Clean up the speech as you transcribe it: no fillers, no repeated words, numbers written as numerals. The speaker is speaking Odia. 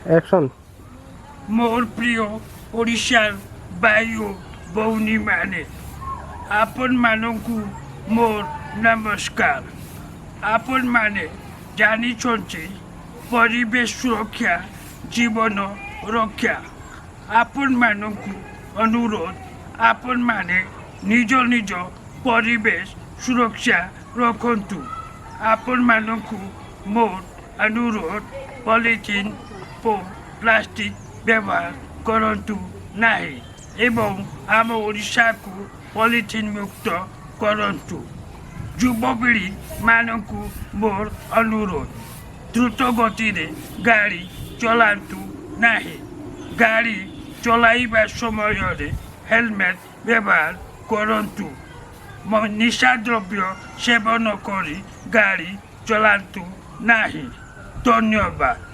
অ্যাকশন। মোর প্রিয় ওড়িশার বায়ু ভଉଣୀ ମାନେ ଆପଣମାନଙ୍କୁ ମୋର ନମସ୍କାର। ଆପଣମାନେ ଜାଣିଛନ୍ତି ପରିବେଶ ସୁରକ୍ଷା ଜୀବନ ରକ୍ଷା। ଆପଣମାନଙ୍କୁ ଅନୁରୋଧ ଆପଣମାନେ ନିଜ ନିଜ ପରିବେଶ ସୁରକ୍ଷା ରଖନ୍ତୁ। ଆପଣମାନଙ୍କୁ ମୋର ଅନୁରୋଧ ପଲିଥିନ୍ ଓ ପ୍ଲାଷ୍ଟିକ୍ ବ୍ୟବହାର କରନ୍ତୁ ନାହିଁ ଏବଂ ଆମ ଓଡ଼ିଶାକୁ ପଲିଥିନ୍ ମୁକ୍ତ କରନ୍ତୁ। ଯୁବପିଢ଼ିମାନଙ୍କୁ ମୋର ଅନୁରୋଧ ଦ୍ରୁତ ଗତିରେ ଗାଡ଼ି ଚଲାନ୍ତୁ ନାହିଁ। ଗାଡ଼ି ଚଲାଇବା ସମୟରେ ହେଲମେଟ୍ ବ୍ୟବହାର କରନ୍ତୁ। ନିଶାଦ୍ରବ୍ୟ ସେବନ କରି ଗାଡ଼ି ଚଲାନ୍ତୁ ନାହିଁ। ଧନ୍ୟବାଦ।